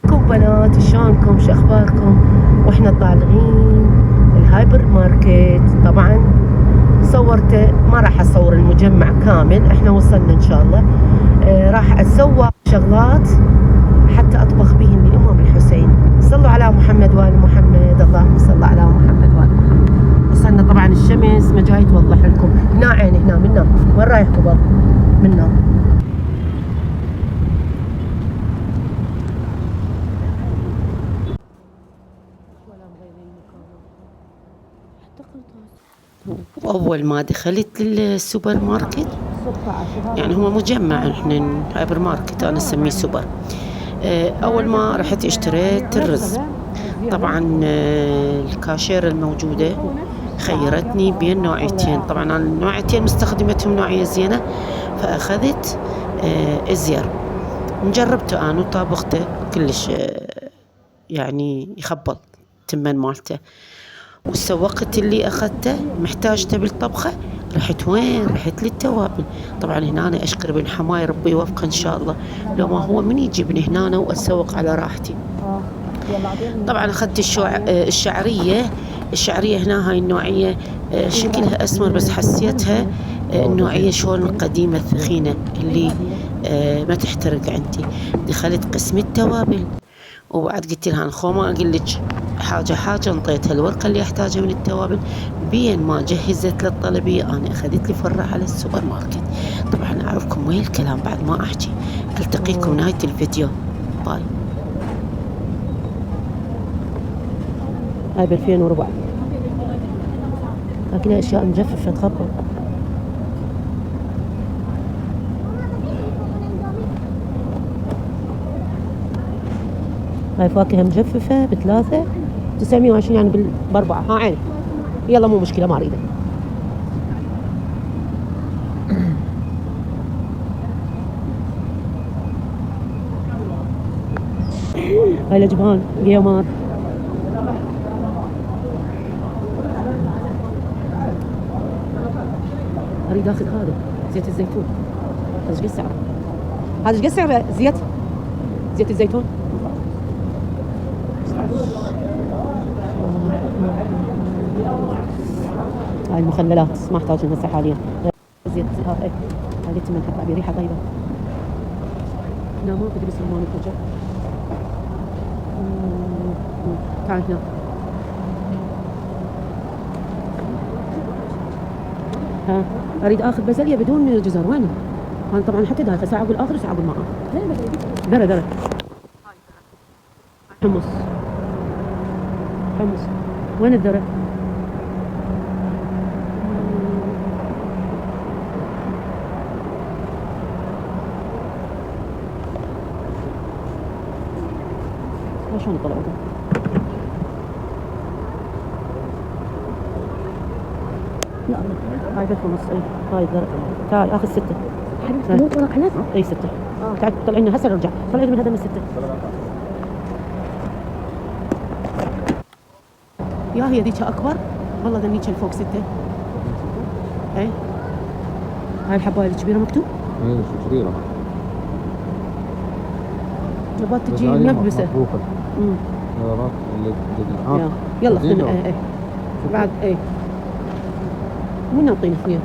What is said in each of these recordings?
عليكم بنات، شلونكم؟ شو اخباركم؟ واحنا طالعين الهايبر ماركت. طبعا صورته، ما راح اصور المجمع كامل، احنا وصلنا ان شاء الله. راح اتسوق شغلات حتى اطبخ بهن للامام الحسين. صلوا على محمد وال محمد، اللهم صل على محمد وال محمد. وصلنا. طبعا الشمس ما جاي توضح لكم. هنا عين، هنا منا. وين رايح كبر؟ منا. أول ما دخلت للسوبر ماركت، يعني هو مجمع، احنا هايبر ماركت أنا أسميه سوبر. أول ما رحت اشتريت الرز. طبعا الكاشير الموجودة خيرتني بين نوعيتين. طبعا أنا النوعيتين مستخدمتهم نوعية زينة، فأخذت الزير. جربته أنا وطابخته كلش يعني يخبل تمن مالته. والسوقت اللي أخذته محتاجته بالطبخة، رحت وين؟ رحت للتوابل. طبعا هنا أنا أشكر ابن حماي، ربي يوفقه إن شاء الله، لو ما هو من يجيبني هنا وأتسوق على راحتي. طبعا أخذت الشعرية هنا، هاي النوعية شكلها أسمر، بس حسيتها النوعية شلون القديمة الثخينة اللي ما تحترق عندي. دخلت قسم التوابل، وبعد قلت لها خو ما اقول لك حاجه، انطيتها الورقه اللي احتاجها من التوابل. بين ما جهزت للطلبيه انا اخذت لي فره على السوبر ماركت. طبعا اعرفكم وين الكلام بعد ما احكي. التقيكم نهايه الفيديو. باي. هاي ب 2004. هاكلها اشياء مجففه تخبل. هاي فواكه مجففه بثلاثه 920، يعني باربعه. ها عيني، يلا مو مشكله، ما اريده. هاي الجبال قيمار. اريد اخذ هذا زيت الزيتون. هذا ايش سعره؟ هذا ايش سعره زيت الزيتون؟ هاي المخللات ما احتاجهم هسه حاليا. زيت هاي هذه تمنها بريحه طيبه. لا ما بدي بس رمان وفجر. تعال هنا. ها اريد اخذ بازليا بدون جزر. وينه؟ انا طبعا حتى داخل ساعه اقول اخذ وساعه اقول ما اخذ. ذره حمص. وين الذره؟ شلون يطلعوا ذا؟ لا هاي بس ونص. هاي الذره. تعال اخذ 6. مو ورق عنب؟ اي 6. تعال طلع لنا هسه نرجع. طلع لي من هذا من 6. يا هي ذيك اكبر والله. ذنيك الفوق 6. اي هاي الحبايه الكبيره مكتوب؟ اي كبيره. نبات تجي ملبسه. يلا خذنا. اي بعد اي من نعطينا اثنين.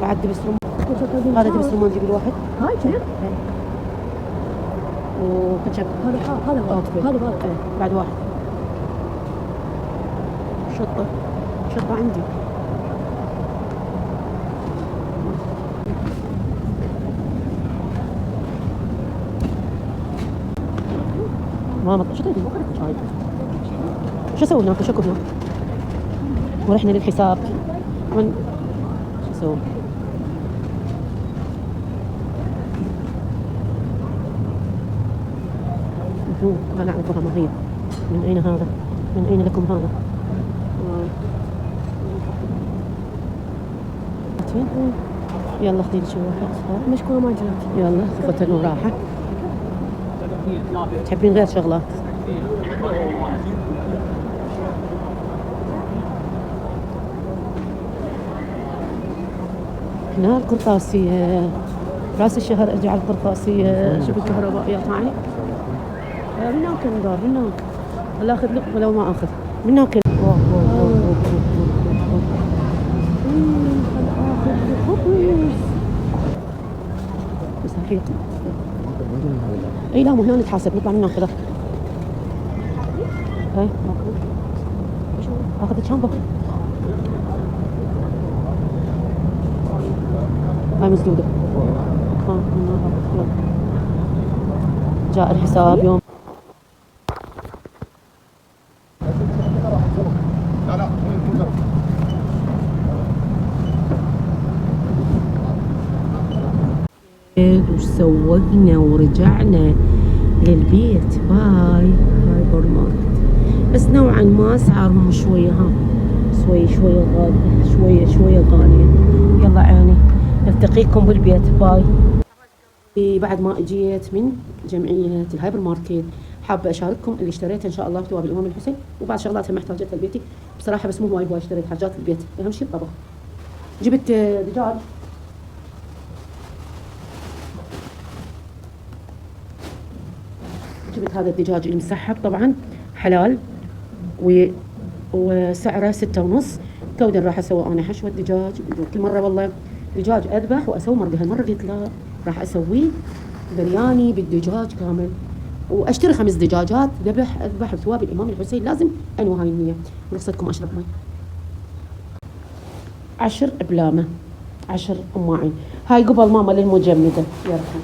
بعد دبس رمان. هذا دبس رمان جيب الواحد. هاي كم؟ وكاتشب. هذا بعد واحد. شطة عندي. ما شو تريدين؟ شو اسوي هناك؟ شو اكو هناك؟ ورحنا للحساب. من شو اسوي؟ ما نعرفها ما هي. من أين هذا؟ من أين لكم هذا؟ يلا خذي شي واحد. مشكورة ما جات. يلا خفتن وراحة. تحبين غير شغلات؟ هنا القرطاسية، راس الشهر اجي على القرطاسية. شوف الكهربائيات هاي. من هناك ندار، من هناك. ولا اخذ لك ولو ما اخذ من هناك. مستحيل. اي لا، مو هنا نتحاسب، نطلع من هناك. اي اخذ الشامبو. هاي مسدودة. جاء الحساب يوم. وش سوينا ورجعنا للبيت. باي هايبر ماركت، بس نوعا ما اسعارهم شوية شوية غالية، شوية غالية. يلا عيني نلتقيكم بالبيت. باي. بعد ما اجيت من جمعية الهايبر ماركت، حابة اشارككم اللي اشتريته ان شاء الله توابل الامام الحسين وبعض شغلات محتاجتها لبيتي بصراحة، بس مو هواي اشتريت حاجات البيت، اهم شيء الطبخ. جبت دجاج، جبت هذا الدجاج المسحب طبعا حلال، وسعره 6.5. كودا راح اسوي انا حشوة دجاج. كل مرة والله دجاج اذبح واسوي مرقة، هالمرة قلت لا راح اسويه برياني بالدجاج كامل، واشتري 5 دجاجات اذبح بثواب الامام الحسين، لازم انوي هاي النية. رخصتكم اشرب مي. 10 بلامة، 10 اماعين. هاي قبل ماما للمجمدة يرحم.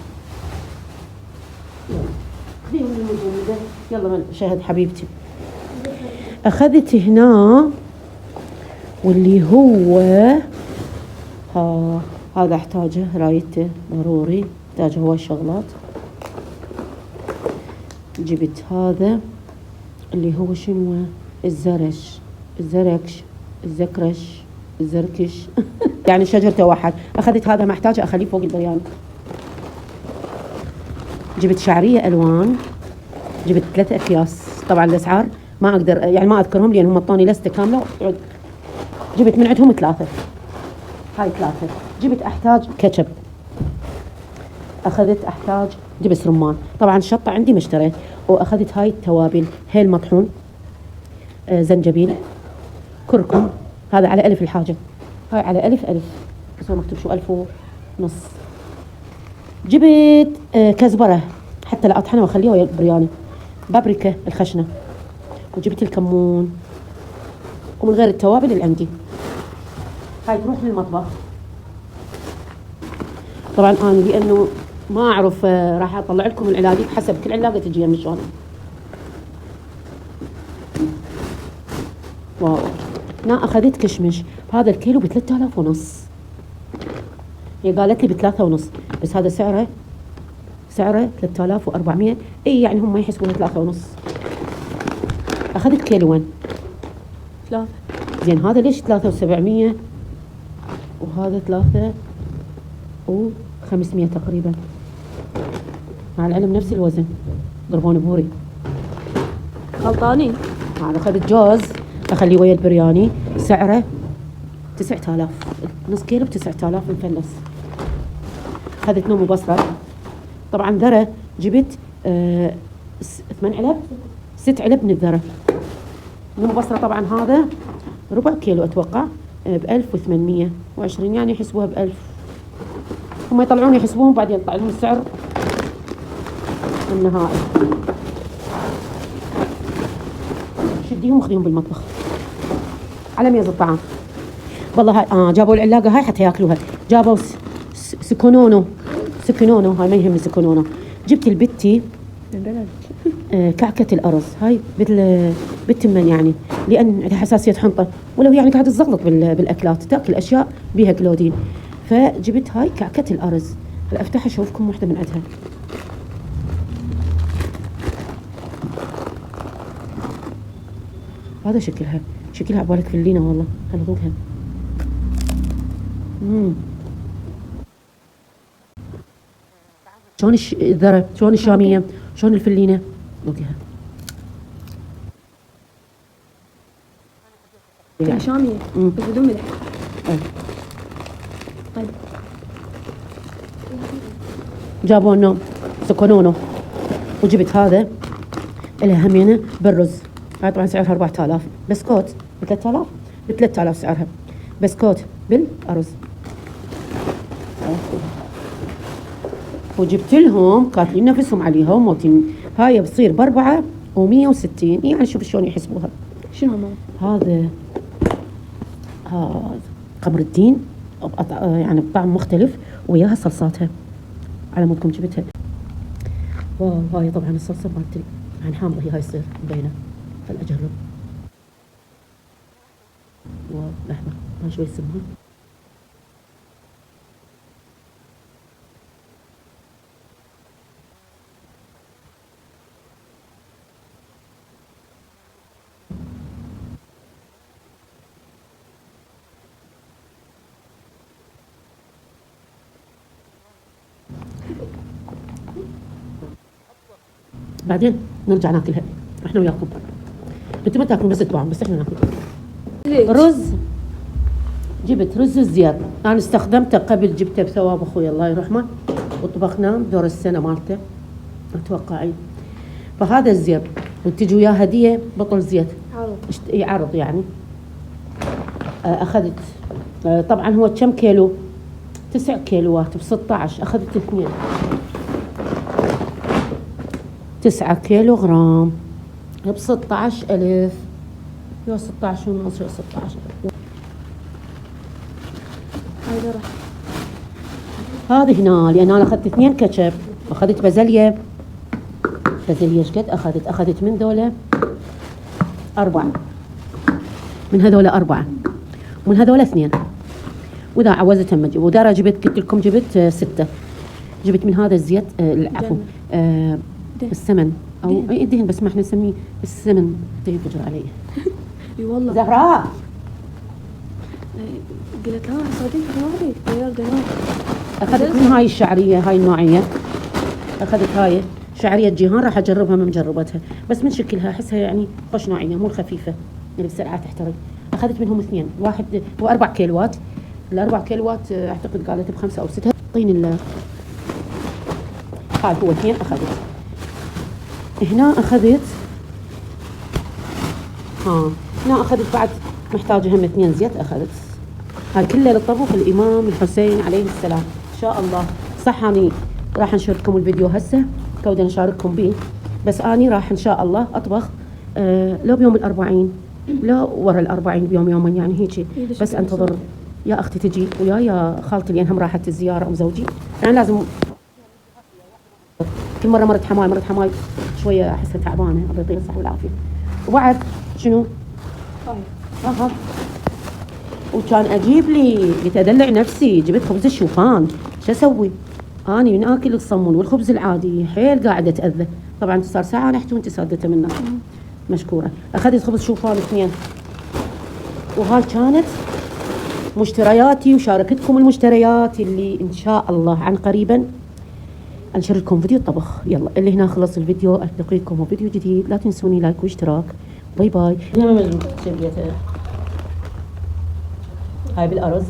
يلا شاهد حبيبتي. اخذت هنا واللي هو هذا احتاجه، رايته ضروري، احتاجه هواي شغلات. جبت هذا اللي هو شنو، الزركش الزركش يعني شجرته واحد. اخذت هذا، ما احتاجه اخليه فوق البرياني. جبت شعرية الوان، جبت 3 اكياس. طبعا الاسعار ما اقدر يعني ما اذكرهم لان هم اعطوني لسته كامله. جبت من عندهم 3، هاي 3. جبت احتاج كاتشب، احتاج دبس رمان. طبعا الشطه عندي ما اشتريت. واخذت هاي التوابل، هيل مطحون، زنجبيل، كركم. هذا على ألف الحاجه، هاي على ألف بس هو مكتوب شو 1500. جبت كزبره حتى لا اطحنه واخليها ويا البرياني، بابريكا الخشنه، وجبت الكمون. ومن غير التوابل اللي عندي هاي تروح للمطبخ. طبعا انا لانه ما اعرف راح اطلع لكم العلاقات حسب كل علاقه تجي من شلون. واو. انا اخذت كشمش، هذا الكيلو ب 3500. هي قالت لي ب 3.5، بس هذا سعره 3400. اي يعني هم يحسبونها 3.5. اخذت كيلوين 3. زين هذا ليش 3700 وهذا 3500 تقريبا، مع العلم نفس الوزن، ضربون بوري غلطانين. انا اخذت جوز اخليه ويا البرياني، سعره 9000، نص كيلو ب 9000 مفلس. اخذت نوم وبصل. طبعا ذره جبت 8 علب، 6 علب من الذره. نوم بصره طبعا هذا ربع كيلو اتوقع ب 1820، يعني يحسبوها ب 1000. هم يطلعون يحسبوهم بعدين يطلع لهم السعر النهائي. شديهم وخذيهم بالمطبخ على ميز الطعام. والله هاي جابوا العلاقه هاي حتى ياكلوها. جابوا سكونونو هاي ما يهم سكونونو. جبت البتي كعكة الأرز، هاي بالتمن يعني، لأن عندها حساسية حنطة، ولو يعني قاعدة تزغلط بالأكلات، تأكل أشياء بيها كلودين. فجبت هاي كعكة الأرز. هلا أفتح أشوفكم واحدة من عندها. هذا شكلها عبالك فلينة والله. خلي ذوقها. شلون الذرة، شلون الشامية، شلون الفلينة، ذوقها. شامية بس بدون ملح. طيب جابوا لنا سكنونه، وجبت هذا لها همينه بالرز. هاي طبعا سعرها 4000. بسكوت ب 3000، ب 3000 سعرها. بسكوت بالارز. وجبت لهم كاتلين نفسهم عليها وموتين. هاي بتصير ب4 و160. يعني شوف شلون يحسبوها. شنو ماما؟ هذا قمر الدين يعني بطعم مختلف، وياها صلصاتها على مودكم جبتها. واو، هاي طبعا الصلصه مالتي عن حامضه، هي هاي تصير مبينه. خل اجرب. واو، لحظه ما شوي سمها. بعدين نرجع ناكلها احنا وياكم. انتم ما تاكلون بس تباعون، بس احنا ناكل. ليش؟ رز، جبت رز الزياد. انا استخدمته قبل، جبته بثواب اخوي الله يرحمه وطبخناه دور السنه مالته اتوقع. فهذا الزياد وتجي وياه هديه بطل زيت عرض. عرض يعني. اخذت طبعا هو كم كيلو؟ 9 كيلوات ب 16. اخذت 2 9 كيلو غرام ب 16000. يا 16 ونص، يا 16. هاي راح. هذه هنا لان انا اخذت 2 كاتشب. اخذت بازليا ايش قد اخذت؟ اخذت من ذولا 4، من هذولا 4، ومن هذولا 2. واذا عوزتهم ما جبت. ودارا جبت، قلت لكم جبت 6. جبت من هذا الزيت العفو السمن او اي دهن، بس ما احنا نسميه السمن. ينفجر علي. اي والله. زهراء قلت لها صديقتي غير دينار. اخذت من هاي الشعريه، هاي النوعيه. اخذت هاي شعريه جيهان، راح اجربها ما مجربتها، بس من شكلها احسها يعني خوش نوعيه، مو الخفيفه اللي بسرعه تحترق. اخذت منهم 2، واحد هو 4 كيلوات. ال4 كيلوات اعتقد قالت ب5 أو 6. طين هاي هو 2 اخذت. هنا اخذت هنا اخذت بعد محتاجه هم 2 زيت. اخذت هاي كلها للطبخ الامام الحسين عليه السلام ان شاء الله. صح اني راح نشارككم الفيديو هسه كودنا نشارككم به، بس اني راح ان شاء الله اطبخ لو بيوم ال40 لا ورا ال40 بيوم يومين يعني هيك. بس انتظر يا اختي تجي ويا يا خالتي لانهم راحت الزياره ام زوجي، يعني لازم كل مره مرت حماي شويه احسها تعبانه. الله يعطيها الصحه والعافيه. وبعد شنو؟ هاي وكان اجيب لي، قلت ادلع نفسي، جبت خبز الشوفان. شو اسوي؟ اني من اكل الصمون والخبز العادي حيل قاعده اتاذى. طبعا صار ساعه نحكي وانت سادته منك مشكوره. اخذت خبز شوفان 2. وهاي كانت مشترياتي وشاركتكم المشتريات اللي ان شاء الله عن قريبا انشر لكم فيديو الطبخ. يلا اللي هنا خلص الفيديو، التقيكم فيديو جديد. لا تنسوني لايك واشتراك. باي باي. هاي بالارز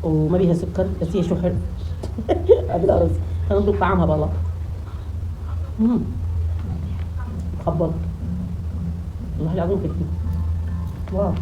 وما بيها سكر، بس هي شو حلو. هاي بالارز خلينا نذوق طعمها بالله. خبل والله العظيم فكري. واو.